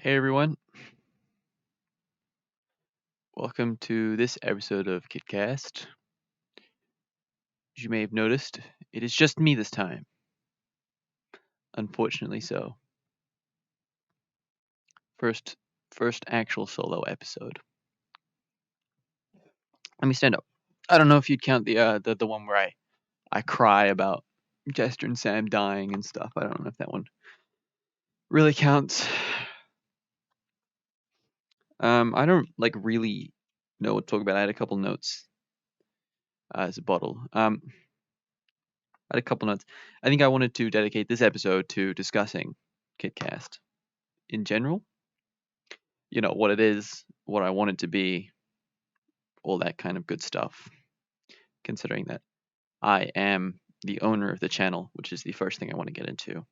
Hey everyone, welcome to this episode of Kitkast. As you may have noticed, it is just me this time. Unfortunately so. First first actual solo episode. Let me stand up. I don't know if you'd count the one where I cry about Jester and Sam dying and stuff. I don't know if that one really counts. I don't really know what to talk about. I had a couple notes as a bottle. I had a couple notes. I think I wanted to dedicate this episode to discussing Kitkast in general. You know, what it is, what I want it to be, all that kind of good stuff. Considering that I am the owner of the channel, which is the first thing I want to get into.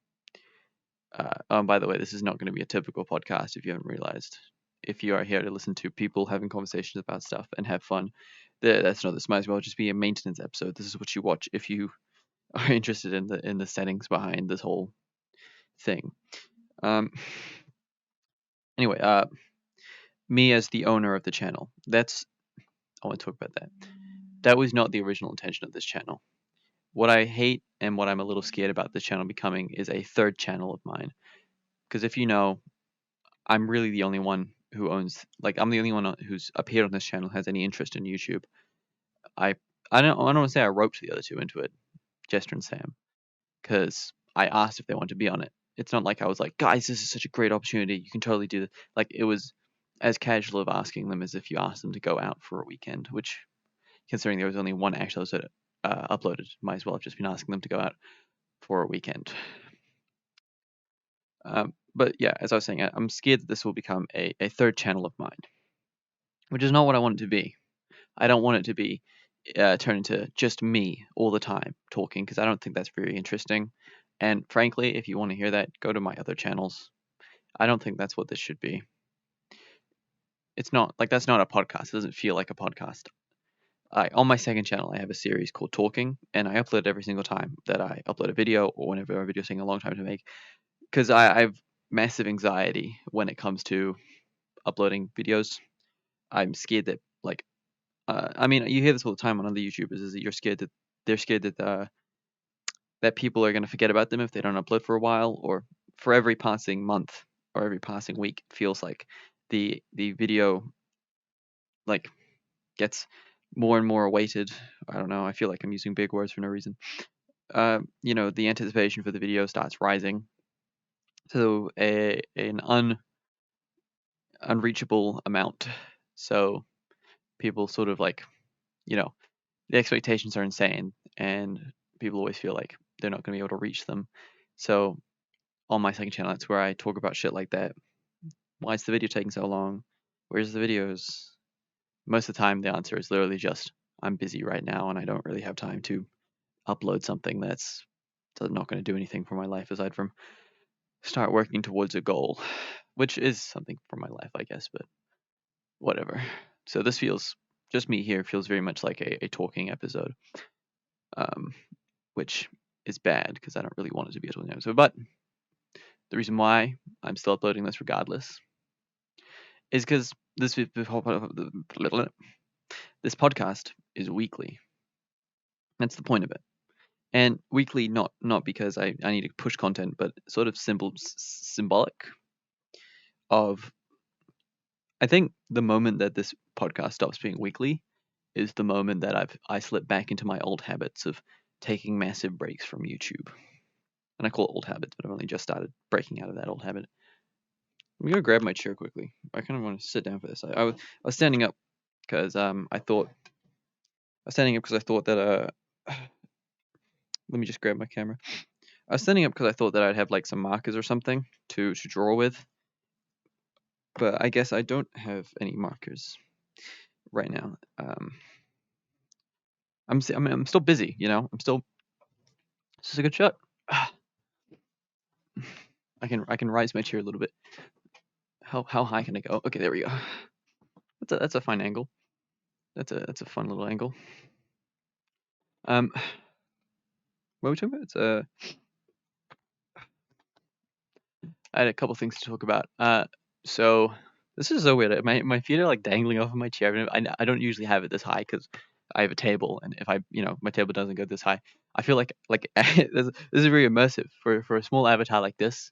By the way, this is not going to be a typical podcast if you haven't realized. If you are here to listen to people having conversations about stuff and have fun, that's not. This might as well just be a maintenance episode. This is what you watch if you are interested in the settings behind this whole thing. Anyway, me as the owner of the channel. I want to talk about that. That was not the original intention of this channel. What I hate and what I'm a little scared about this channel becoming is a third channel of mine. Because if you know, I'm really the only one who owns, I'm the only one who's appeared on this channel has any interest in YouTube. I don't want to say I roped the other two into it, Jester and Sam, because I asked if they wanted to be on it. It's not like I was like, guys, this is such a great opportunity. You can totally do this. Like, it was as casual of asking them as if you asked them to go out for a weekend, which, considering there was only one actual episode uploaded, might as well have just been asking them to go out for a weekend. But yeah, as I was saying, I'm scared that this will become a third channel of mine, which is not what I want it to be. I don't want it to be turn into just me all the time talking, because I don't think that's very interesting. And frankly, if you want to hear that, go to my other channels. I don't think that's what this should be. It's not that's not a podcast. It doesn't feel like a podcast. On my second channel, I have a series called Talking, and I upload every single time that I upload a video, or whenever a video is taking a long time to make, because I have massive anxiety when it comes to uploading videos. I'm scared that I mean, you hear this all the time on other YouTubers, is that they're scared that people are going to forget about them if they don't upload for a while, or for every passing month or every passing week, it feels like the video gets more and more awaited. I don't know. I feel like I'm using big words for no reason. The anticipation for the video starts rising to an unreachable amount. So people sort of the expectations are insane, and people always feel like they're not going to be able to reach them. So on my second channel, that's where I talk about shit like that. Why is the video taking so long? Where's the videos? Most of the time, the answer is literally just, I'm busy right now and I don't really have time to upload something that's not going to do anything for my life aside from start working towards a goal, which is something for my life, I guess, but whatever. So this feels, just me here, feels very much like a talking episode, which is bad because I don't really want it to be a talking episode. But the reason why I'm still uploading this regardless is because this podcast is weekly. That's the point of it. And weekly, not because I need to push content, but sort of symbolic of, I think the moment that this podcast stops being weekly is the moment that I slip back into my old habits of taking massive breaks from YouTube. And I call it old habits, but I've only just started breaking out of that old habit. I'm gonna grab my chair quickly. I kind of want to sit down for this. I was standing up because I was standing up because I thought that let me just grab my camera. I was standing up because I thought that I'd have some markers or something to draw with, but I guess I don't have any markers right now. I'm still busy, I'm still. This is a good shot. I can rise my chair a little bit. How high can I go? Okay, there we go. That's a fine angle. That's a fun little angle. What were we talking about? I had a couple things to talk about. So this is so weird. My feet are like dangling off of my chair. I don't usually have it this high because I have a table, and if my table doesn't go this high, I feel like this is very immersive for a small avatar like this.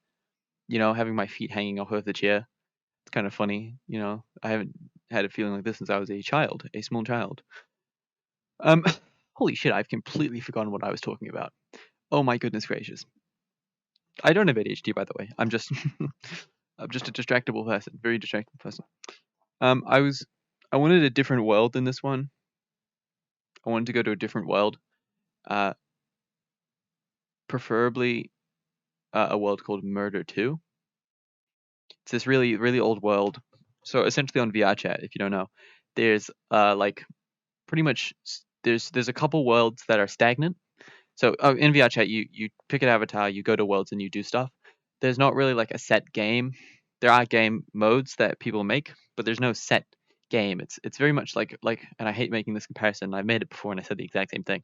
Having my feet hanging off of the chair. It's kind of funny. I haven't had a feeling like this since I was a small child. Um, Holy shit! I've completely forgotten what I was talking about. Oh my goodness gracious! I don't have ADHD, by the way. I'm just I'm just a distractible person, very distractible person. I was I wanted a different world than this one. I wanted to go to a different world, uh, preferably a world called Murder 2. It's this really really old world. So essentially on VR chat, if you don't know, there's like pretty much there's a couple worlds that are stagnant. So in VR chat, you pick an avatar, you go to worlds, and you do stuff. There's not really like a set game. There are game modes that people make, but there's no set game. It's very much like, and I hate making this comparison. I made it before, and I said the exact same thing.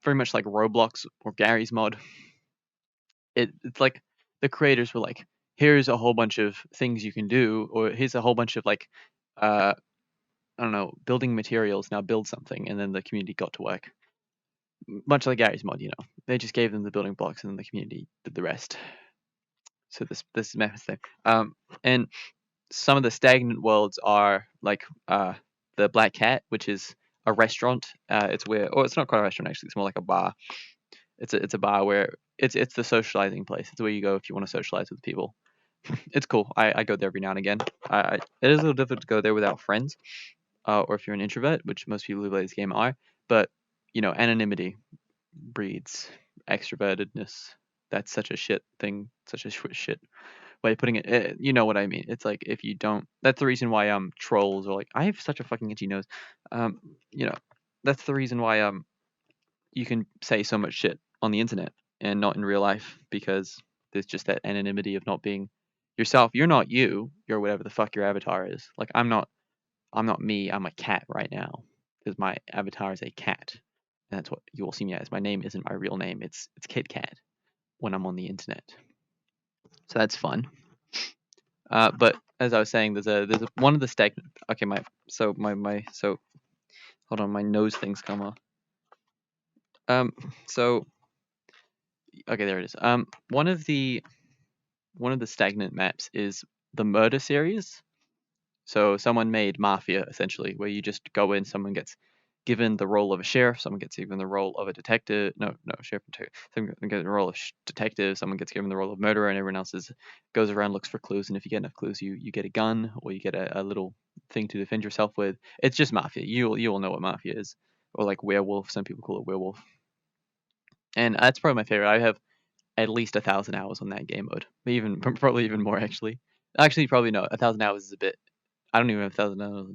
Very much like Roblox or Gary's mod. It's like the creators were like, here's a whole bunch of things you can do, or here's a whole bunch of like, uh, I don't know, building materials. Now build something, and then the community got to work. Much like Gary's mod, they just gave them the building blocks, and then the community did the rest. So this method thing. And some of the stagnant worlds are like the Black Cat, which is a restaurant. It's not quite a restaurant actually. It's more like a bar. It's a bar where it's the socializing place. It's where you go if you want to socialize with people. It's cool. I go there every now and again. It is a little difficult to go there without friends, or if you're an introvert, which most people who play this game are. But anonymity breeds extrovertedness. That's such a shit thing. Such a shit way of putting it. You know what I mean? It's like if you don't. That's the reason why trolls are like. I have such a fucking itchy nose. Um, you know, that's the reason why you can say so much shit on the internet and not in real life because there's just that anonymity of not being yourself. You're not you. You're whatever the fuck your avatar is. Like I'm not. I'm not me. I'm a cat right now because my avatar is a cat. And that's what you will see me as. My name isn't my real name. It's Kitkat when I'm on the internet. So that's fun. But as I was saying, there's one of the stagnant. Okay, so hold on, my nose thing's come off. So okay, there it is. One of the stagnant maps is the murder series. So someone made Mafia essentially, where you just go in, someone gets given the role of a sheriff, someone gets given the role of a detective. No, sheriff and detective. Someone gets the role of detective, someone gets given the role of murderer, and everyone else goes around looks for clues. And if you get enough clues, you get a gun or you get a little thing to defend yourself with. It's just Mafia. You'll know what Mafia is, or like werewolf. Some people call it werewolf, and that's probably my favorite. I have at least 1,000 hours on that game mode, probably even more actually. Actually, probably no. 1,000 hours is a bit. I don't even have 1,000 hours.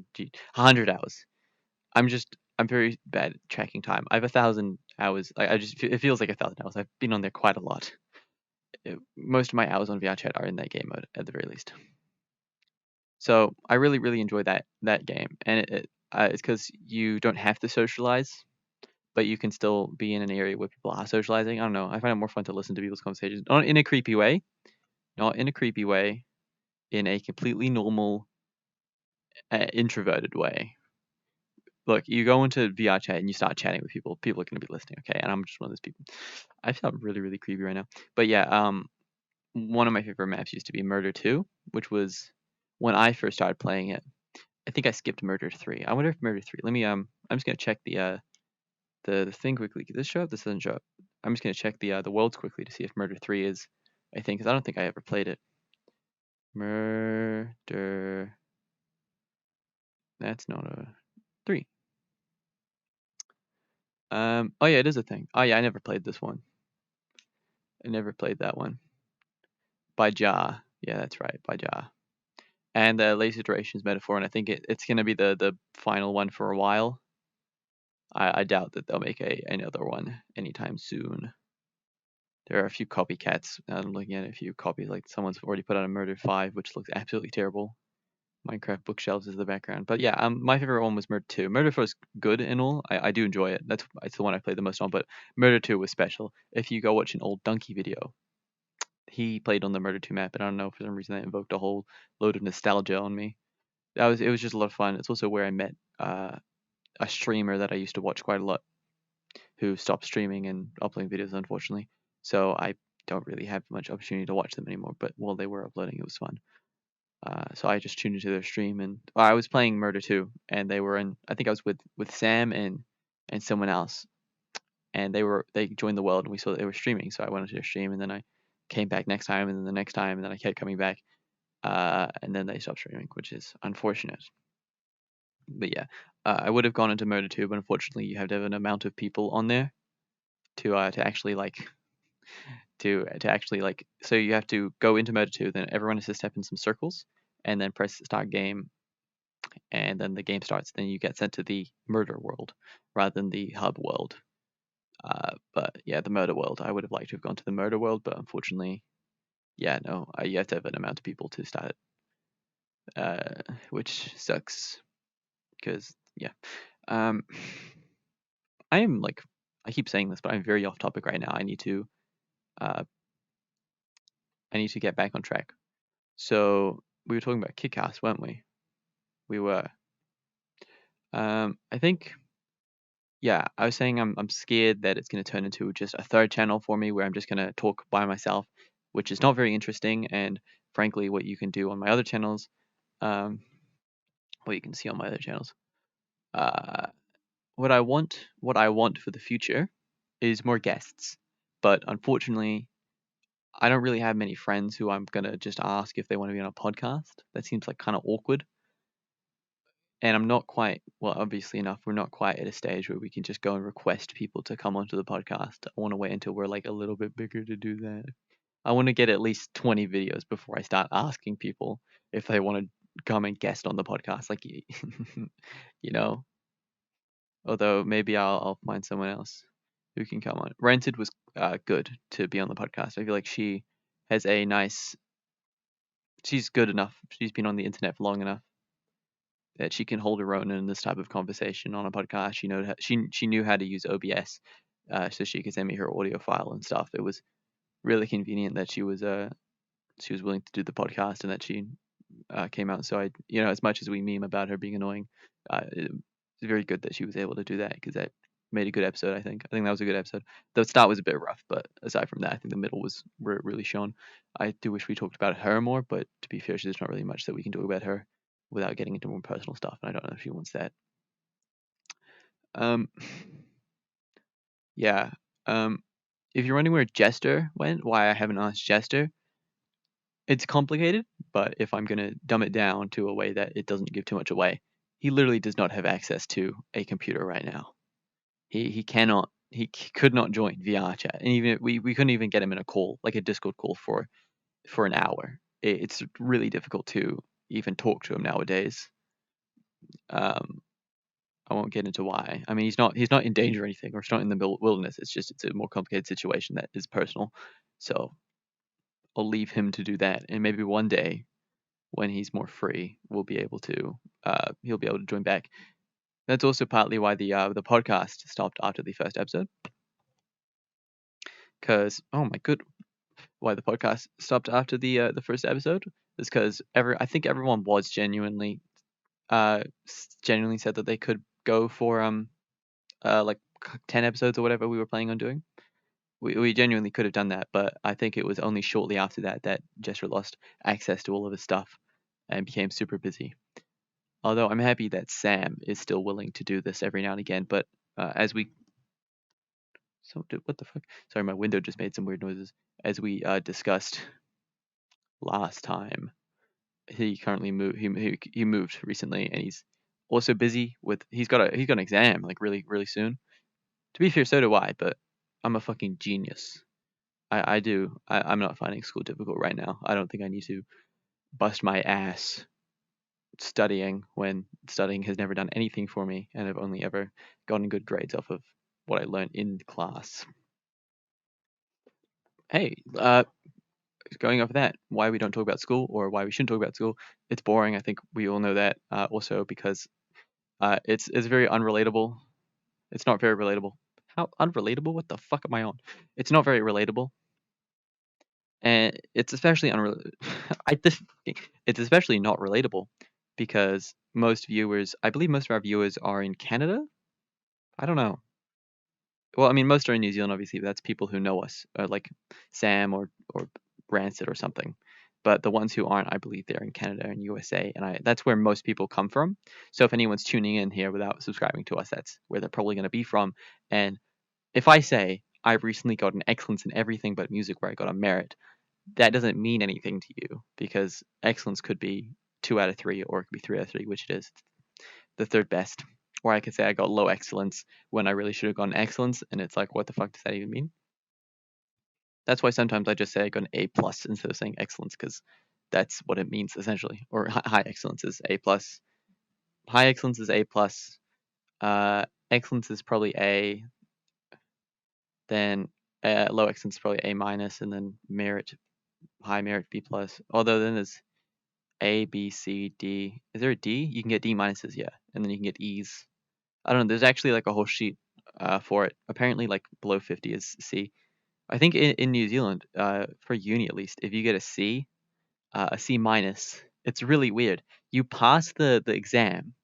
100 hours. I'm very bad at tracking time. I have 1,000 hours. It feels like 1,000 hours. I've been on there quite a lot. Most of my hours on VR Chat are in that game mode at the very least. So I really really enjoy that game, and it's because you don't have to socialize, but you can still be in an area where people are socializing. I don't know. I find it more fun to listen to people's conversations, not in a creepy way, in a completely normal, introverted way. Look, you go into VR chat and you start chatting with people. People are going to be listening, okay? And I'm just one of those people. I feel really, really creepy right now. But yeah, one of my favorite maps used to be Murder 2, which was when I first started playing it. I think I skipped Murder 3. I wonder if Murder 3. Let me I'm just gonna check the thing quickly. Did this show up? This doesn't show up. I'm just gonna check the worlds quickly to see if Murder 3 is a thing because I don't think I ever played it. Murder. That's not a 3. Oh yeah, it is a thing. Oh yeah, I never played this one. I never played that one. By Ja. Yeah, that's right, by Ja. And Laser Durations Metaphor, and I think it's gonna be the final one for a while. I doubt that they'll make another one anytime soon. There are a few copycats. I'm looking at a few copies, like someone's already put out a Murder 5, which looks absolutely terrible. Minecraft bookshelves is the background. But yeah, my favorite one was Murder 2. Murder 4 is good and all. I do enjoy it. It's the one I played the most on, but Murder 2 was special. If you go watch an old Donkey video, he played on the Murder 2 map, and I don't know, for some reason that invoked a whole load of nostalgia on me. It was just a lot of fun. It's also where I met a streamer that I used to watch quite a lot, who stopped streaming and uploading videos, unfortunately. So I don't really have much opportunity to watch them anymore. But while they were uploading, it was fun. So I just tuned into their stream, and I was playing Murder 2, and they were in. I think I was with Sam and someone else, and they joined the world, and we saw that they were streaming. So I went into their stream, and then I came back next time, and then the next time, and then I kept coming back. And then they stopped streaming, which is unfortunate. But yeah, I would have gone into Murder 2, but unfortunately, you have to have an amount of people on there to actually like to actually like. So you have to go into Murder 2, then everyone has to step in some circles, and then press start game, and then the game starts. Then you get sent to the murder world rather than the hub world. But yeah, the murder world. I would have liked to have gone to the murder world, but unfortunately, yeah, no, you have to have an amount of people to start it, which sucks because yeah. Um, I am like, I keep saying this, but I'm very off topic right now. Uh, I need to get back on track. So we were talking about Kitkast, weren't we? We were. I think, yeah, I was saying I'm scared that it's going to turn into just a third channel for me where I'm just going to talk by myself, which is not very interesting. And frankly, what you can do on my other channels, um, what you can see on my other channels, uh, what I want for the future is more guests. But unfortunately, I don't really have many friends who I'm gonna just ask if they want to be on a podcast. That seems like kind of awkward. And I'm not quite, well, obviously enough, we're not quite at a stage where we can just go and request people to come onto the podcast. I want to wait until we're like a little bit bigger to do that. I want to get at least 20 videos before I start asking people if they want to come and guest on the podcast. Like, you know, although maybe I'll find someone else who can come on. Rented was good to be on the podcast. I feel like she has a nice. She's good enough. She's been on the internet for long enough that she can hold her own in this type of conversation on a podcast. She knew how to use OBS, so she could send me her audio file and stuff. It was really convenient that she was willing to do the podcast and that she came out. So as much as we meme about her being annoying, it's very good that she was able to do that because that made a good episode. I think that was a good episode. The start was a bit rough, but aside from that, I think the middle was where it really shone. I do wish we talked about her more, but to be fair, there's not really much that we can do about her without getting into more personal stuff, and I don't know if she wants that. Um, yeah. If you're wondering where Jester went, why I haven't asked Jester, it's complicated, but if I'm gonna dumb it down to a way that it doesn't give too much away, he literally does not have access to a computer right now. He could not join VR chat, and even we couldn't even get him in a call, like a Discord call for an hour. It's really difficult to even talk to him nowadays. Um, I won't get into why. I mean, he's not in danger or anything, or he's not in the wilderness. It's a more complicated situation that is personal. So I'll leave him to do that, and maybe one day when he's more free, we'll be able to he'll be able to join back. That's also partly why the podcast stopped after the first episode. Because oh my good, why the podcast stopped after the first episode is because I think everyone was genuinely said that they could go for like 10 episodes or whatever we were planning on doing. We genuinely could have done that, but I think it was only shortly after that Jester lost access to all of his stuff and became super busy. Although I'm happy that Sam is still willing to do this every now and again, but as we what the fuck? Sorry, my window just made some weird noises. As we discussed last time, he currently moved. He moved recently, and he's also busy with. He's got an exam like really soon. To be fair, so do I, but I'm a fucking genius. I'm not finding school difficult right now. I don't think I need to bust my ass studying when studying has never done anything for me, and I've only ever gotten good grades off of what I learned in class. Hey, going off of that, why we don't talk about school or why we shouldn't talk about school, it's boring. I think we all know that. Also because it's very unrelatable. It's not very relatable. How unrelatable? What the fuck am I on? It's not very relatable. And it's especially it's especially not relatable because I believe most of our viewers are in Canada. I don't know. Well, I mean, most are in New Zealand, obviously, but that's people who know us, like Sam or Rancid or something. But the ones who aren't, I believe they're in Canada and USA, and that's where most people come from. So if anyone's tuning in here without subscribing to us, that's where they're probably going to be from. And if I say I've recently got an excellence in everything but music, where I got a merit, that doesn't mean anything to you because excellence could be 2 out of 3 or it could be 3 out of 3, which it is the third best. Or I could say I got low excellence when I really should have gotten excellence, and it's like, what the fuck does that even mean? That's why sometimes I just say I got an A plus instead of saying excellence, because that's what it means essentially. Or high excellence is A plus. High excellence is A plus. Excellence is probably A. Then low excellence is probably A minus, and then merit, high merit B plus. Although then there's A, B, C, D. Is there a D? You can get D minuses, yeah, and then you can get E's. I don't know. There's actually like a whole sheet for it. Apparently, like below 50 is C. I think in New Zealand, for uni at least, if you get a C minus, it's really weird. You pass the exam,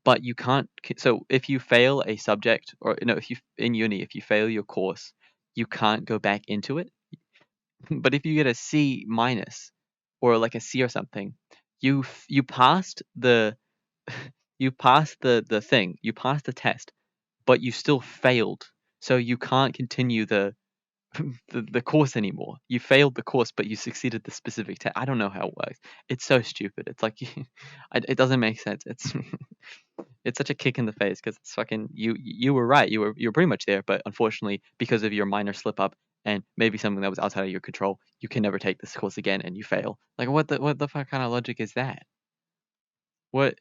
but you can't. So if you fail a subject, or no, if you in uni, if you fail your course, you can't go back into it. But if you get a C minus, or like a C or something, you passed the you passed the thing, you passed the test, but you still failed. So you can't continue the course anymore. You failed the course, but you succeeded the specific test. I don't know how it works. It's so stupid. It's like it doesn't make sense. It's it's such a kick in the face because it's fucking you were right. You were pretty much there, but unfortunately, because of your minor slip up and maybe something that was outside of your control, you can never take this course again, and you fail. Like what the fuck kind of logic is that? What?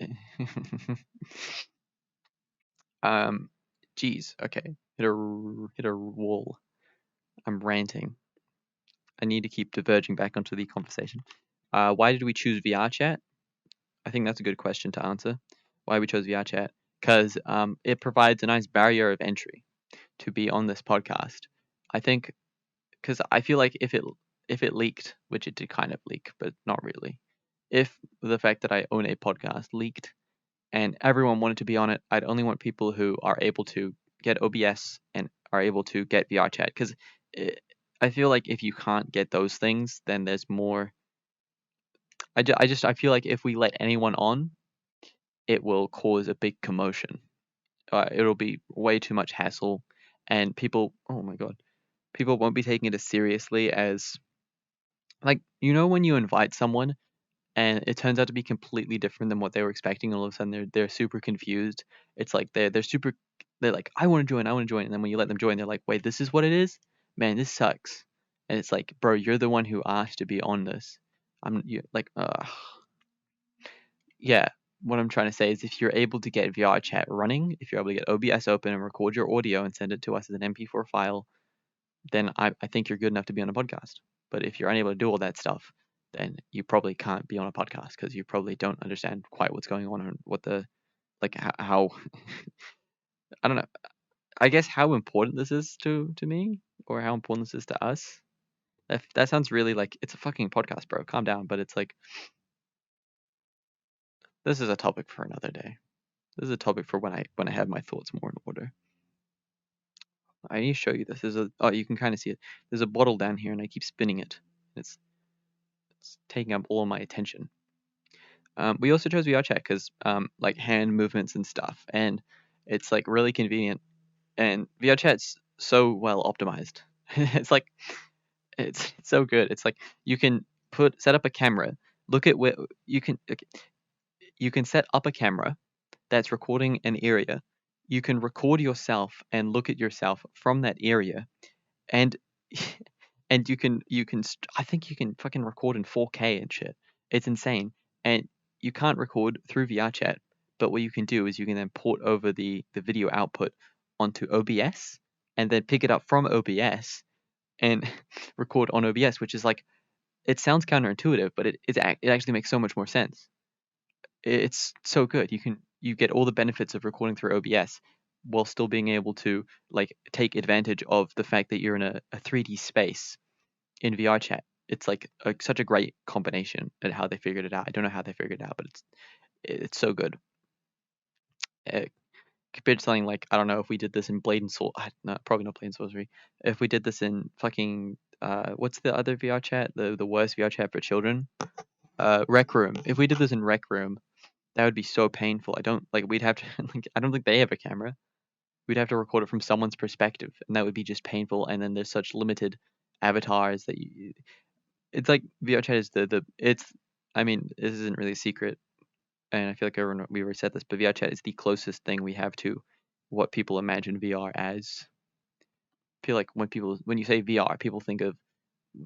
um, Geez. Okay, hit a wall. I'm ranting. I need to keep diverging back onto the conversation. Why did we choose VR chat? I think that's a good question to answer. Why we chose VR chat? Because it provides a nice barrier of entry to be on this podcast. I think because I feel like if it leaked, which it did kind of leak, but not really. If the fact that I own a podcast leaked and everyone wanted to be on it, I'd only want people who are able to get OBS and are able to get VR chat because I feel like if you can't get those things, then there's more. I feel like if we let anyone on, it will cause a big commotion. It'll be way too much hassle, and people. Oh my god, people won't be taking it as seriously as like when you invite someone and it turns out to be completely different than what they were expecting. All of a sudden, they're super confused. It's like they're super. They're like, I want to join, I want to join, and then when you let them join, they're like, wait, this is what it is, man, this sucks. And it's like, bro, you're the one who asked to be on this. Like, yeah. What I'm trying to say is, if you're able to get VR chat running, if you're able to get OBS open and record your audio and send it to us as an MP4 file, then I think you're good enough to be on a podcast. But if you're unable to do all that stuff, then you probably can't be on a podcast because you probably don't understand quite what's going on and what the like how I don't know. I guess how important this is to me or how important this is to us. That sounds really like it's a fucking podcast, bro. Calm down. But it's like this is a topic for another day. This is a topic for when I have my thoughts more in order. I need to show you this. You can kind of see it. There's a bottle down here, and I keep spinning it. It's taking up all of my attention. We also chose VR chat because like hand movements and stuff, and it's like really convenient. And VR chat's so well optimized. It's like it's so good. It's like you can set up a camera. Look at where you can okay, you can set up a camera that's recording an area. You can record yourself and look at yourself from that area, and and I think you can fucking record in 4K and shit. It's insane. And you can't record through VR chat, but what you can do is you can then port over the video output onto OBS and then pick it up from OBS and record on OBS, which is like it sounds counterintuitive, but it actually makes so much more sense. It's so good. You get all the benefits of recording through OBS while still being able to like take advantage of the fact that you're in a 3D space in VR chat. it's like such a great combination at how they figured it out. I don't know how they figured it out, but it's so good. Compared to something like, I don't know, if we did this in Blade and Soul, no, probably not Blade and Sorcery. If we did this in fucking what's the other VR chat? The worst VR chat for children? Rec Room. If we did this in Rec Room, that would be so painful. I don't like we'd have to like I don't think they have a camera. We'd have to record it from someone's perspective, and that would be just painful. And then there's such limited avatars that it's like VR chat is it's I mean, this isn't really a secret, and I feel like we already said this, but VR chat is the closest thing we have to what people imagine VR as. I feel like when you say VR, people think of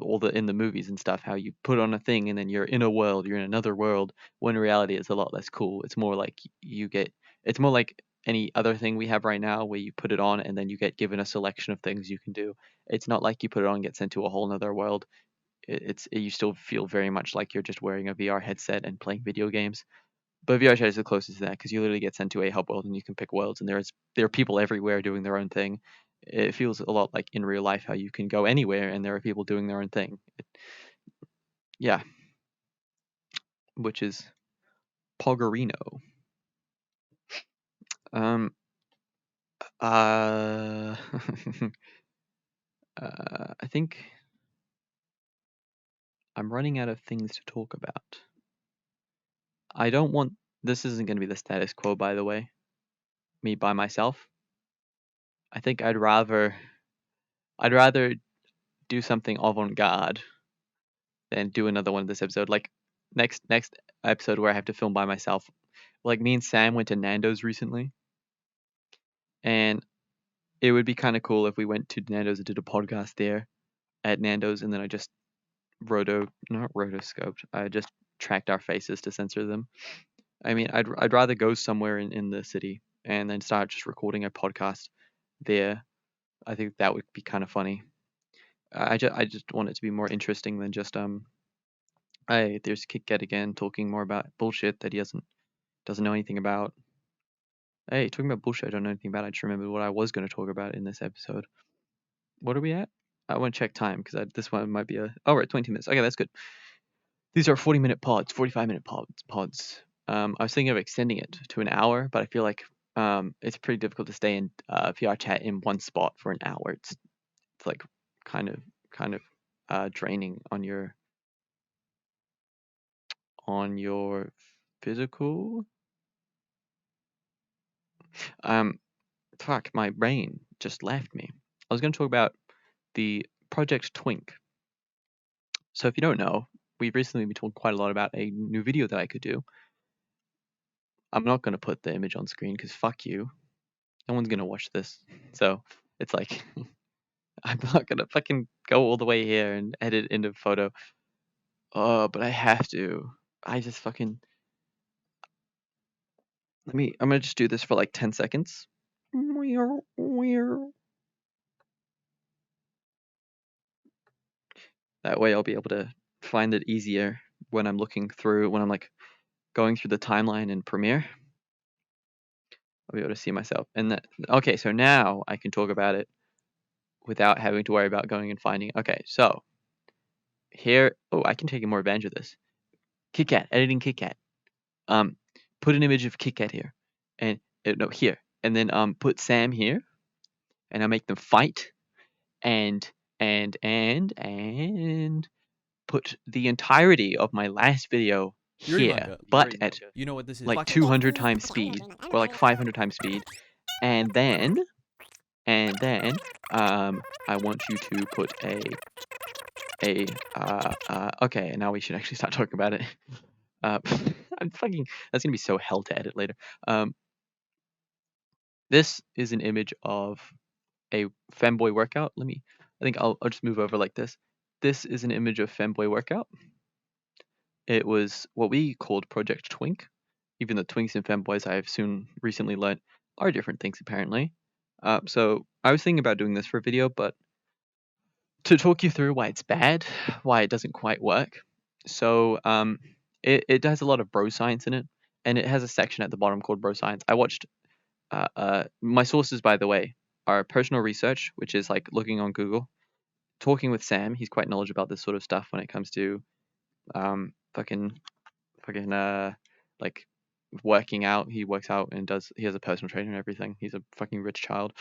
all the in the movies and stuff, how you put on a thing and then you're in a world, you're in another world. When in reality, it's a lot less cool. It's more like it's more like any other thing we have right now, where you put it on and then you get given a selection of things you can do. It's not like you put it on and get sent to a whole nother world. You still feel very much like you're just wearing a VR headset and playing video games. But VR chat is the closest to that, because you literally get sent to a hub world and you can pick worlds, and there are people everywhere doing their own thing. It feels a lot like in real life, how you can go anywhere and there are people doing their own thing. Yeah, which is Poggerino. Um, I think I'm running out of things to talk about. I don't want. This isn't going to be the status quo, by the way. Me by myself. I think I'd rather do something avant-garde than do another one of this episode. Like next episode where I have to film by myself. Like, me and Sam went to Nando's recently, and it would be kind of cool if we went to Nando's and did a podcast there at Nando's, and then I just not rotoscoped. I just tracked our faces to censor them. I mean, I'd rather go somewhere in the city and then start just recording a podcast there. I think that would be kind of funny. I just want it to be more interesting than just there's KitKat again talking more about bullshit that he doesn't know anything about. Hey, talking about bullshit I don't know anything about. I just remembered what I was going to talk about in this episode. What are we at? I want to check time, because this one might be we're at 20 minutes. Okay, that's good. These are 40-minute pods, 45-minute pods. I was thinking of extending it to an hour, but I feel like it's pretty difficult to stay in VR chat in one spot for an hour. It's like kind of draining on your physical. Fuck, my brain just left me. I was going to talk about the Project Twink. So if you don't know, we've recently been talking quite a lot about a new video that I could do. I'm not going to put the image on screen, because fuck you. No one's going to watch this. So it's like, I'm not going to fucking go all the way here and edit into photo. Oh, but I have to. I just fucking... I'm going to just do this for like 10 seconds. That way I'll be able to find it easier when I'm like going through the timeline in Premiere. I'll be able to see myself. And okay, so now I can talk about it without having to worry about going and finding. Okay, so here, I can take more advantage of this. KitKat, editing KitKat. Put an image of KitKat here, and no, here, and then put Sam here, and I'll make them fight, and put the entirety of my last video here, but at like 200 times speed, or like 500 times speed, and then I want you to put okay, now we should actually start talking about it. That's gonna be so hell to edit later. This is an image of a femboy workout. I think I'll just move over like this. This is an image of femboy workout. It was what we called Project Twink, even though twinks and femboys, I have recently learned, are different things apparently. So I was thinking about doing this for a video, but to talk you through why it's bad, why it doesn't quite work. So it has a lot of bro science in it, and it has a section at the bottom called bro science. I watched my sources, by the way, are personal research, which is like looking on Google, talking with Sam, he's quite knowledgeable about this sort of stuff when it comes to fucking like working out. He works out and he has a personal trainer and everything. He's a fucking rich child.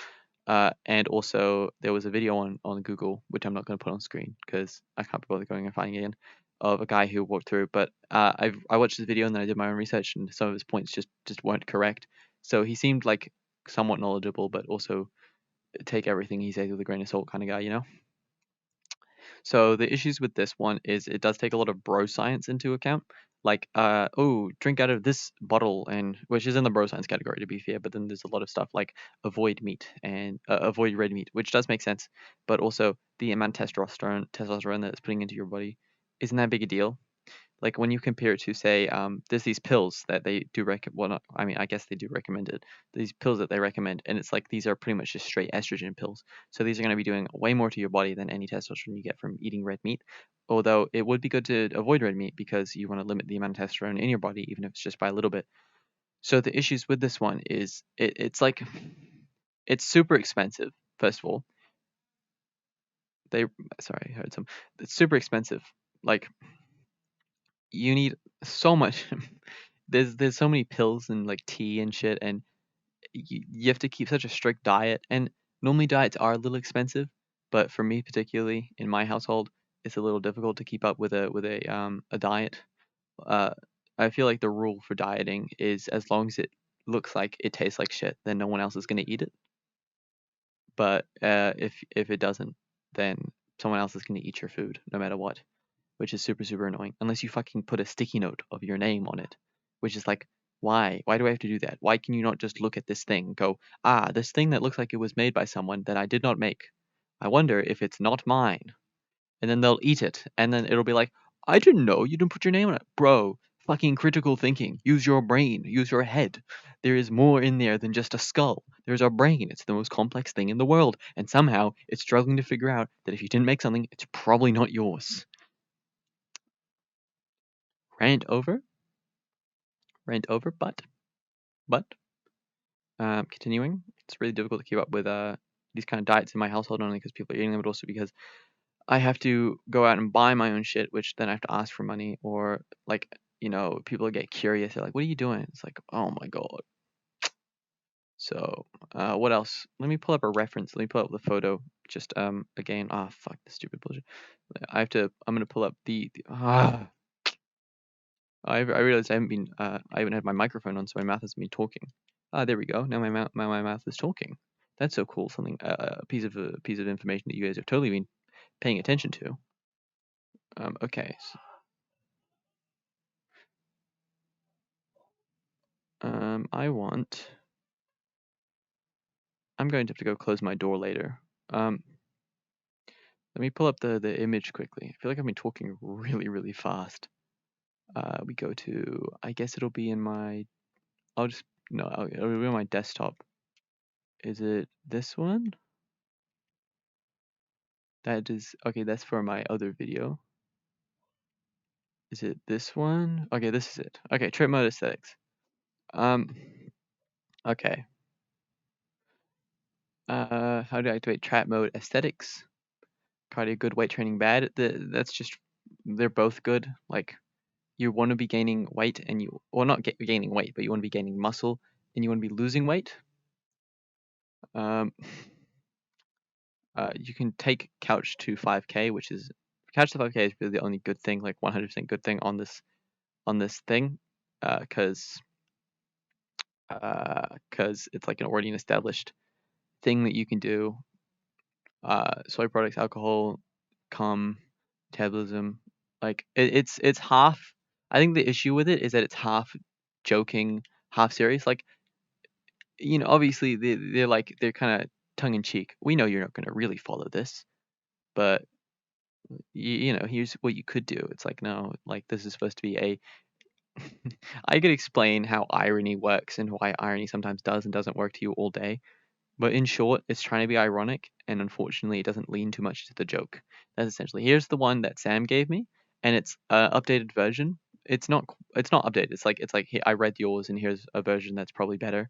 And also there was a video on Google, which I'm not going to put on screen because I can't be bothered going and finding it again, of a guy who walked through. But I watched this video and then I did my own research, and some of his points just weren't correct. So he seemed like somewhat knowledgeable, but also take everything he says with a grain of salt kind of guy, you know? So the issues with this one is it does take a lot of bro science into account. Like, oh, drink out of this bottle, and which is in the bro science category to be fair. But then there's a lot of stuff like avoid meat and avoid red meat, which does make sense. But also the amount of testosterone that it's putting into your body isn't that big a deal. Like when you compare it to say, there's these pills that they do well, not, I mean, I guess they do recommend it. These pills that they recommend, and it's like these are pretty much just straight estrogen pills. So these are going to be doing way more to your body than any testosterone you get from eating red meat. Although it would be good to avoid red meat because you want to limit the amount of testosterone in your body, even if it's just by a little bit. So the issues with this one is it's like it's super expensive. First of all, sorry, I heard some. It's super expensive. Like you need so much. There's so many pills and like tea and shit, and you have to keep such a strict diet. And normally diets are a little expensive, but for me particularly in my household, it's a little difficult to keep up with a diet. Uh, I feel like the rule for dieting is as long as it looks like it tastes like shit, then no one else is gonna eat it. But if it doesn't, then someone else is gonna eat your food no matter what, which is super, super annoying. Unless you fucking put a sticky note of your name on it, which is like, why? Why do I have to do that? Why can you not just look at this thing and go, this thing that looks like it was made by someone that I did not make. I wonder if it's not mine. And then they'll eat it, and then it'll be like, I didn't know you didn't put your name on it. Bro, fucking critical thinking. Use your brain. Use your head. There is more in there than just a skull. There's our brain. It's the most complex thing in the world. And somehow it's struggling to figure out that if you didn't make something, it's probably not yours. Rant over. Rant over, but continuing, it's really difficult to keep up with these kind of diets in my household, not only because people are eating them, but also because I have to go out and buy my own shit, which then I have to ask for money, or like, people get curious. They're like, "What are you doing?" It's like, "Oh my god." So, what else? Let me pull up a reference. Let me pull up the photo. Just again, fuck this stupid bullshit. I'm gonna pull up I realized I haven't had my microphone on, so my mouth hasn't been talking. There we go. Now my mouth is talking. That's so cool. Something a piece of information that you guys have totally been paying attention to. Okay. I'm going to have to go close my door later. Let me pull up the image quickly. I feel like I've been talking really, really fast. We go to, I guess it'll be in my, it'll be on my desktop. Is it this one? That is, okay, that's for my other video. Is it this one? Okay, this is it. Okay, trip mode aesthetics. Okay. How do I activate trap mode aesthetics? Cardio good, weight training bad. That's just, they're both good. Like, you want to be gaining weight and not gaining weight, but you want to be gaining muscle and you want to be losing weight. You can take couch to 5K, which is couch to 5K is really the only good thing, like 100% good thing on this thing, because it's like an already established thing that you can do. Soy products, alcohol, cum, metabolism, like it's half. I think the issue with it is that it's half joking, half serious. Like, obviously they're kind of tongue in cheek. We know you're not going to really follow this, but here's what you could do. It's like, no, like this is supposed to be a I could explain how irony works and why irony sometimes does and doesn't work to you all day. But in short, it's trying to be ironic, and unfortunately, it doesn't lean too much to the joke. That's essentially. Here's the one that Sam gave me, and it's an updated version. It's not. It's not updated. It's like hey, I read yours, and here's a version that's probably better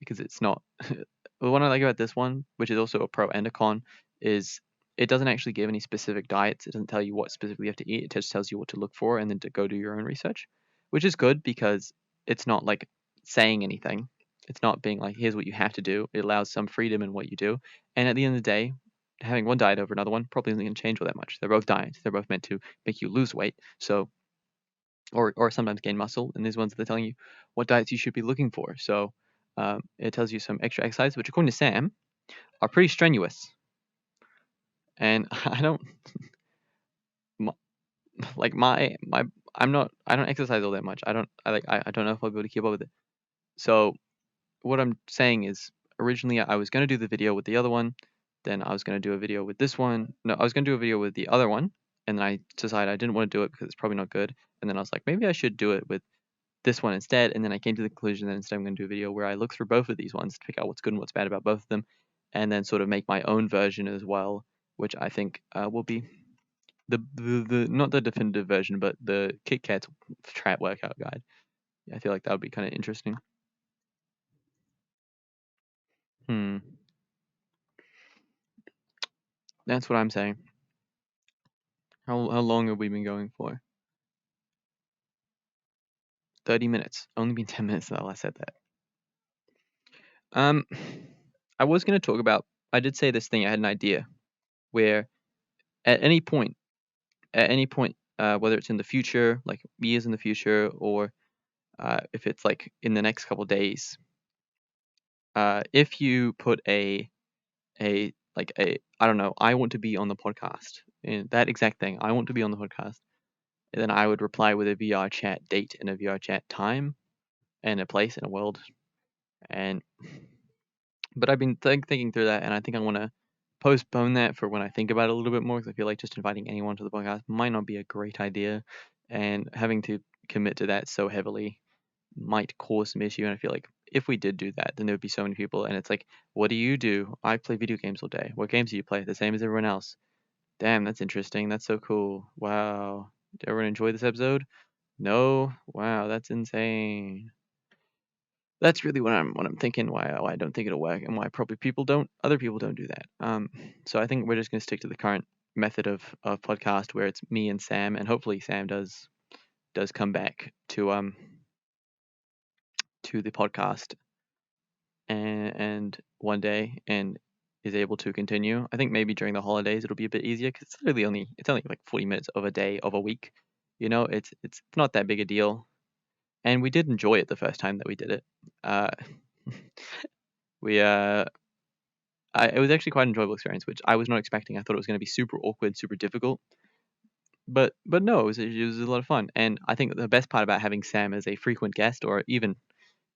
because it's not. The one I like about this one, which is also a pro and a con, is it doesn't actually give any specific diets. It doesn't tell you what specifically you have to eat. It just tells you what to look for and then to go do your own research, which is good because it's not like saying anything. It's not being like, here's what you have to do. It allows some freedom in what you do. And at the end of the day, having one diet over another one probably isn't going to change all that much. They're both diets. They're both meant to make you lose weight. So, or sometimes gain muscle. And these ones they're telling you what diets you should be looking for. So it tells you some extra exercise, which according to Sam are pretty strenuous. And I don't like I don't exercise all that much. I don't know if I'll be able to keep up with it. So what I'm saying is originally I was gonna do the video with the other one, then I was gonna do a video with this one. No, I was gonna do a video with the other one, and then I decided I didn't want to do it because it's probably not good. And then I was like, maybe I should do it with this one instead. And then I came to the conclusion that instead I'm gonna do a video where I look through both of these ones to pick out what's good and what's bad about both of them, and then sort of make my own version as well, which I think will be the not the definitive version, but the KitKat trap workout guide. I feel like that would be kind of interesting. Hmm. That's what I'm saying. How long have we been going for? 30 minutes. Only been 10 minutes though. I said that. Um, I was gonna talk about. I did say this thing. I had an idea where at any point, whether it's in the future, like years in the future, or if it's like in the next couple days, if you put a I don't know, I want to be on the podcast. And that exact thing, I want to be on the podcast. And then I would reply with a VR chat date and a VR chat time and a place and a world. And but I've been thinking through that, and I think I want to postpone that for when I think about it a little bit more, because I feel like just inviting anyone to the podcast might not be a great idea, and having to commit to that so heavily might cause some issue. And I feel like if we did do that, then there would be so many people, and it's like, what do you do? I play video games all day. What games do you play? The same as everyone else. Damn, that's interesting. That's so cool. Wow. Did everyone enjoy this episode? No? Wow, that's insane. That's really what I'm thinking. Why I don't think it'll work, and why probably other people don't do that. So I think we're just gonna stick to the current method of podcast where it's me and Sam, and hopefully Sam does come back to the podcast and one day and is able to continue. I think maybe during the holidays it'll be a bit easier because it's only like 40 minutes of a day of a week. You know, it's not that big a deal, and we did enjoy it the first time that we did it. Uh, we it was actually quite an enjoyable experience, which I was not expecting. I thought it was going to be super awkward, super difficult, but no, it was a lot of fun. And I think the best part about having Sam as a frequent guest, or even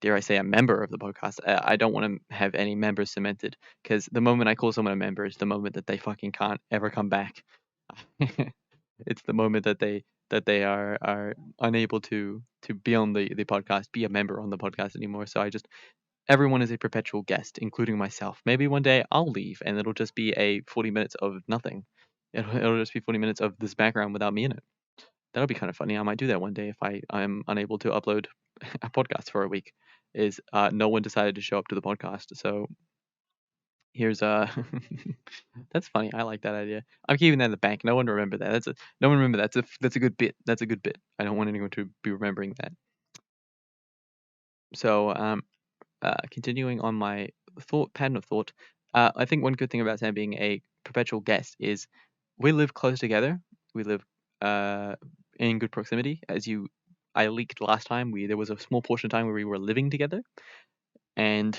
dare I say a member of the podcast, I don't want to have any members cemented, because the moment I call someone a member is the moment that they fucking can't ever come back. It's the moment that they are unable to be on the podcast, be a member on the podcast anymore. So everyone is a perpetual guest, including myself. Maybe one day I'll leave and it'll just be a 40 minutes of nothing. It'll just be 40 minutes of this background without me in it. That'll be kind of funny. I might do that one day if I'm unable to upload a podcast for a week. Is no one decided to show up to the podcast. So here's that's funny. I like that idea. I'm keeping that in the bank. No one remember that. No one remember that. That's a good bit. That's a good bit. I don't want anyone to be remembering that. So continuing on my pattern of thought, I think one good thing about Sam being a perpetual guest is we live close together. We live in good proximity. I leaked last time. There was a small portion of time where we were living together, and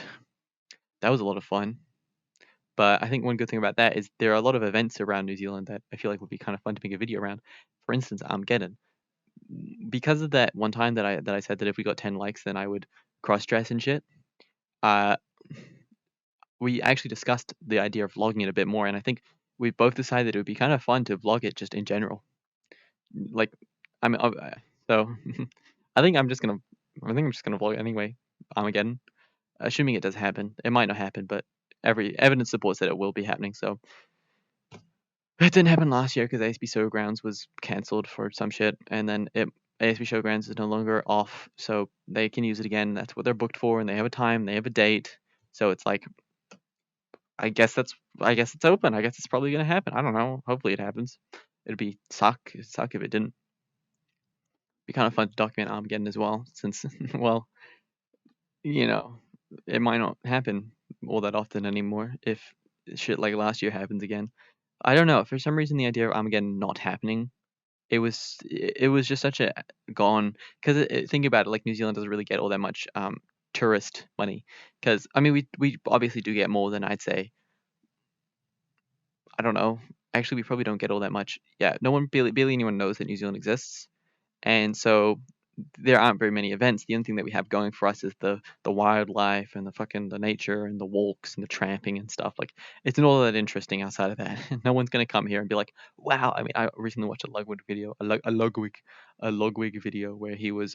that was a lot of fun. But I think one good thing about that is there are a lot of events around New Zealand that I feel like would be kind of fun to make a video around. For instance, Armageddon. Because of that one time that I said that if we got 10 likes, then I would cross dress and shit. Uh, we actually discussed the idea of vlogging it a bit more, and I think we both decided it would be kind of fun to vlog it just in general. Like, I mean, so I think I'm just gonna vlog it anyway. Armageddon, assuming it does happen. It might not happen, but every evidence supports that it will be happening. So it didn't happen last year because ASB Showgrounds was cancelled for some shit, and then ASB Showgrounds is no longer off, so they can use it again. That's what they're booked for, and they have a time, they have a date. So it's like I guess it's open. I guess it's probably gonna happen. I don't know. Hopefully it happens. It'd suck if it didn't. Be kind of fun to document Armageddon as well, since well, you know, it might not happen all that often anymore if shit like last year happens again. I don't know. For some reason, the idea of Armageddon not happening, it was just such a gone. Because think about it, like New Zealand doesn't really get all that much tourist money. Because I mean, we obviously do get more than I'd say. I don't know. Actually, we probably don't get all that much. Yeah, no one barely anyone knows that New Zealand exists, and so there aren't very many events. The only thing that we have going for us is the wildlife and the nature and the walks and the tramping and stuff. Like it's not all that interesting outside of that. No one's gonna come here and be like, wow. I mean, I recently watched a Ludwig video, a Ludwig video where he was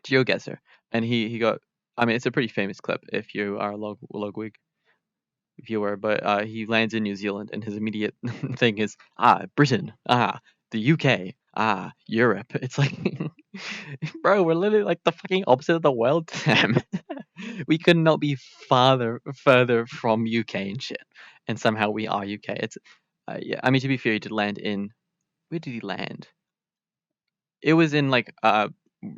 geoguesser, and he got. I mean, it's a pretty famous clip if you are a Ludwig viewer, but he lands in New Zealand, and his immediate thing is Britain, the UK, Europe. It's like, bro, we're literally like the fucking opposite of the world to them. We could not be further from UK and shit, and somehow we are UK. It's yeah. I mean, to be fair, he did land in. Where did he land? It was in like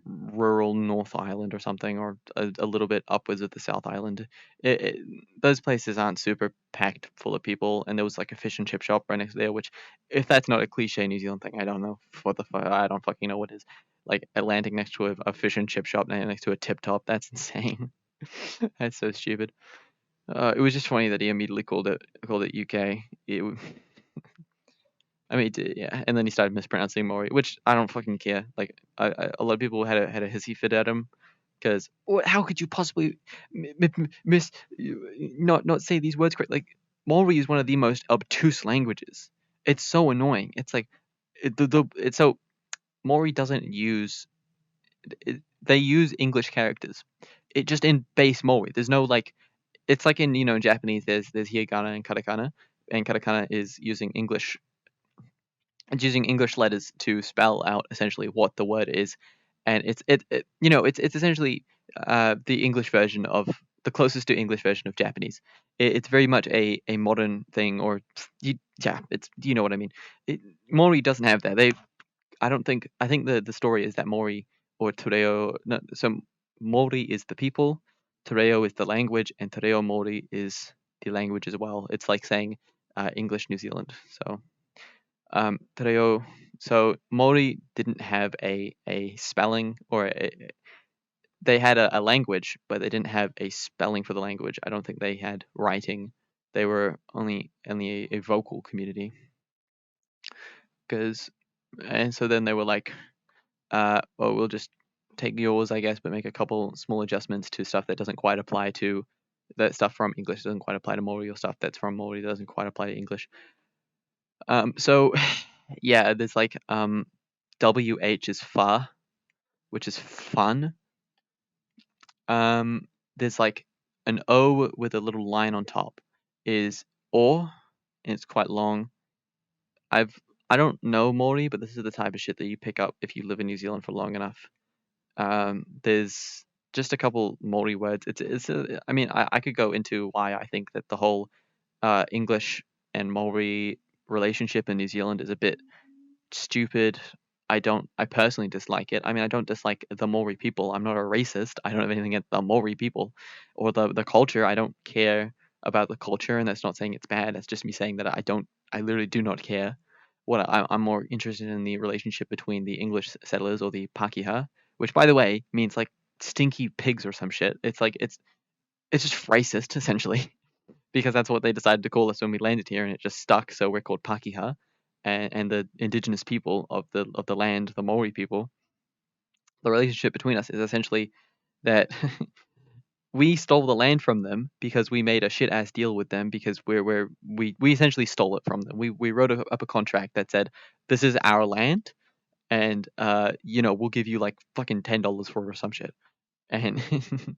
rural North Island or something, or a little bit upwards of the South Island. It, those places aren't super packed full of people, and there was like a fish and chip shop right next to there. Which, if that's not a cliche New Zealand thing, I don't know what the fuck. I don't fucking know what is. Like landing next to a fish and chip shop next to a tip top. That's insane. That's so stupid. It was just funny that he immediately called it UK. I mean, yeah, and then he started mispronouncing Maury, which I don't fucking care. Like, a lot of people had a hissy fit at him because how could you possibly miss not say these words correct? Like, Maury is one of the most obtuse languages. It's so annoying. It's like it's so Maury doesn't use they use English characters. It just in base Maury. There's no like. It's like in in Japanese. There's hiragana and katakana is using English. It's using English letters to spell out essentially what the word is, and it's essentially the English version of the closest to English version of Japanese. It's very much a modern thing, or yeah, it's you know what I mean. It, Mori doesn't have that. I don't think. I think the story is that Mori or Toreo. No, so Mori is the people, Toreo is the language, and Toreo Mori is the language as well. It's like saying English New Zealand. So. Tereo, so Mori didn't have a spelling they had a language, but they didn't have a spelling for the language. I don't think they had writing. They were only a vocal community. Because, and so then they were like, well, we'll just take yours, I guess, but make a couple small adjustments to stuff that doesn't quite apply to that stuff from English doesn't quite apply to Mori, or stuff that's from Mori doesn't quite apply to English. So yeah, there's like WH is fa, which is fun. There's like an O with a little line on top is or, and it's quite long. I don't know Maori, but this is the type of shit that you pick up if you live in New Zealand for long enough. There's just a couple Maori words. I mean, I could go into why I think that the whole English and Maori relationship in New Zealand is a bit stupid. I personally dislike it. I mean, I don't dislike the Maori people. I'm not a racist. I don't have anything against the Maori people or the culture. I don't care about the culture, and that's not saying it's bad. That's just me saying that I literally do not care. I'm more interested in the relationship between the English settlers, or the Pakeha, which by the way means like stinky pigs or some shit. It's just racist essentially, because that's what they decided to call us when we landed here, and it just stuck. So we're called Pakeha, and the indigenous people of the land, the Maori people. The relationship between us is essentially that we stole the land from them because we made a shit ass deal with them, because we essentially stole it from them. We wrote up a contract that said this is our land, and we'll give you like fucking $10 for it or some shit, and and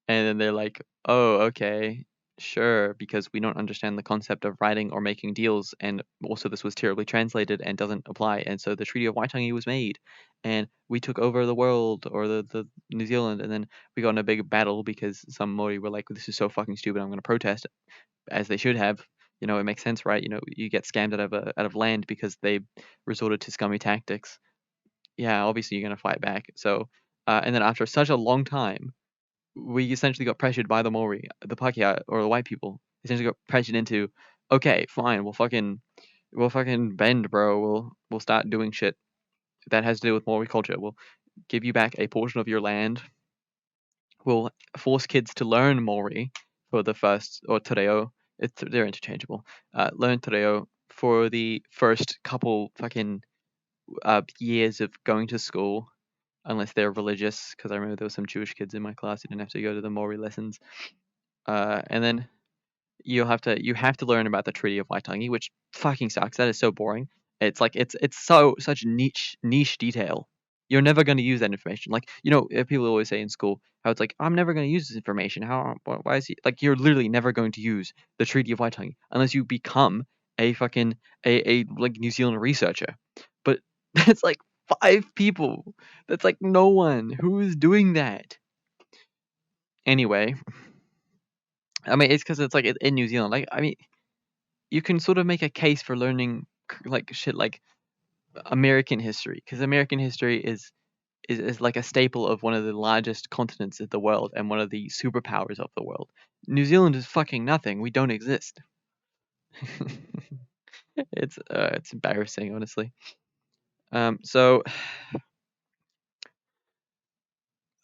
then they're like, oh, okay. Sure, because we don't understand the concept of writing or making deals, and also this was terribly translated and doesn't apply, and so the Treaty of Waitangi was made, and we took over the world, or the New Zealand, and then we got in a big battle because some Maori were like, "This is so fucking stupid, I'm going to protest," as they should have. You know, it makes sense, right? You know, you get scammed out of land because they resorted to scummy tactics. Yeah, obviously you're going to fight back. So, and then after such a long time, we essentially got pressured by the Maori, the Pakeha, or the white people. Essentially got pressured into, okay, fine, we'll fucking bend, bro. We'll start doing shit that has to do with Maori culture. We'll give you back a portion of your land. We'll force kids to learn Maori for the first, or te reo. They're interchangeable. Learn te reo for the first couple fucking years of going to school, unless they're religious. Because I remember there were some Jewish kids in my class who didn't have to go to the Maori lessons. And then you have to learn about the Treaty of Waitangi, which fucking sucks. That is so boring. It's like it's such niche detail. You're never going to use that information. Like, people always say in school how it's like, I'm never going to use this information. Why is he like, you're literally never going to use the Treaty of Waitangi unless you become a fucking a like New Zealand researcher. But that's like 5 people. That's like no one who is doing that. Anyway, I mean, it's because it's like in New Zealand. Like, I mean, you can sort of make a case for learning like shit like American history, because American history is like a staple of one of the largest continents in the world and one of the superpowers of the world. New Zealand is fucking nothing. We don't exist. It's embarrassing, honestly. So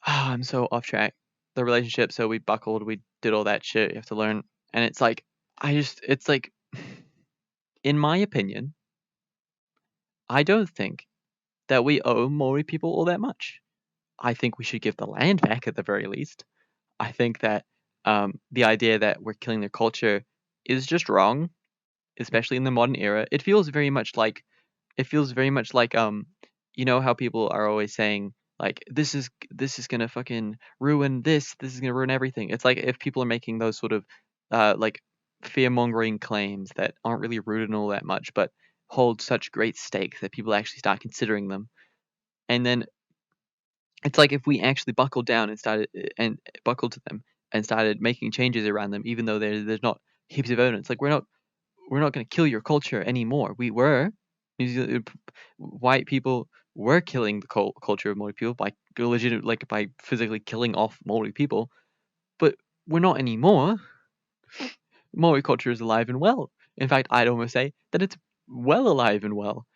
I'm so off track. The relationship. So we buckled. We did all that shit. You have to learn, and it's like it's like, in my opinion, I don't think that we owe Maori people all that much. I think we should give the land back at the very least. I think that the idea that we're killing their culture is just wrong, especially in the modern era. It feels very much like you know how people are always saying like, this is gonna fucking ruin this is gonna ruin everything. It's like if people are making those sort of like fear mongering claims that aren't really rooted in all that much, but hold such great stake that people actually start considering them. And then it's like if we actually buckled down and buckled to them and started making changes around them, even though there's not heaps of evidence. Like, we're not going to kill your culture anymore. We were New Zealand, white people were killing the culture of Maori people by by physically killing off Maori people, but we're not anymore. Maori culture is alive and well. In fact, I'd almost say that it's well alive and well.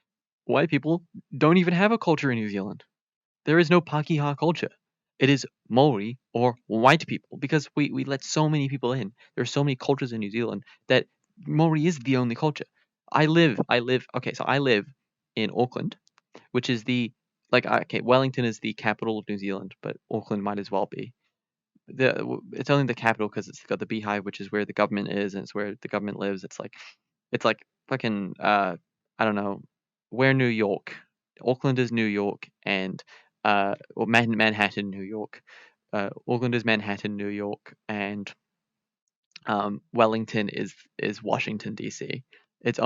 White people don't even have a culture in New Zealand. There is no Pakeha culture. It is Maori or white people, because we let so many people in. There are so many cultures in New Zealand that Maori is the only culture. Okay, so I live in Auckland, which is okay, Wellington is the capital of New Zealand, but Auckland might as well be. It's only the capital because it's got the beehive, which is where the government is, and it's where the government lives. It's like fucking I don't know, where New York. Auckland is New York, and or Manhattan, New York. Auckland is Manhattan, New York, and Wellington is Washington D.C. It's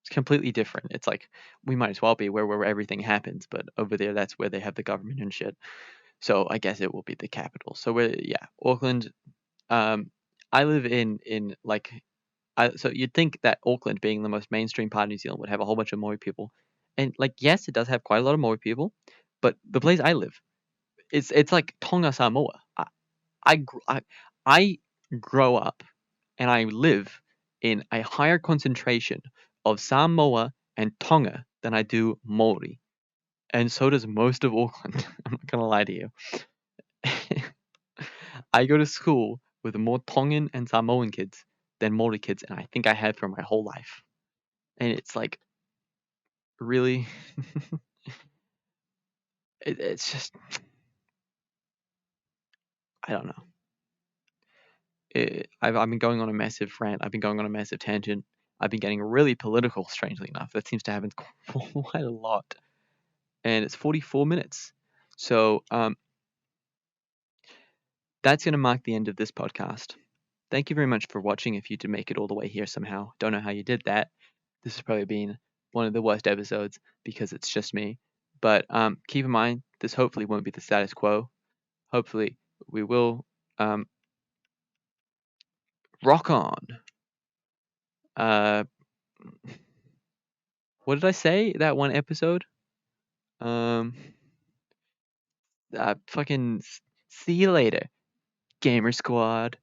completely different. It's like we might as well be where everything happens, but over there that's where they have the government and shit. So I guess it will be the capital. So Auckland. Um, I live in like so you'd think that Auckland, being the most mainstream part of New Zealand, would have a whole bunch of Maori people, and like, yes, it does have quite a lot of Maori people, but the place I live, it's like Tonga Samoa. I gr- I grow up and I live in a higher concentration of Samoa and Tonga than I do Maori, and so does most of Auckland. I'm not gonna lie to you. I go to school with more Tongan and Samoan kids than Maori kids, and I think I have for my whole life. And it's like, really, it's just, I don't know. I've been going on a massive rant. I've been going on a massive tangent. I've been getting really political, strangely enough. That seems to happen quite a lot. And it's 44 minutes. So, that's going to mark the end of this podcast. Thank you very much for watching. If you did make it all the way here somehow, don't know how you did that. This has probably been one of the worst episodes because it's just me. But keep in mind, this hopefully won't be the status quo. Hopefully, we will rock on. What did I say that one episode? Fucking see you later, Gamer Squad.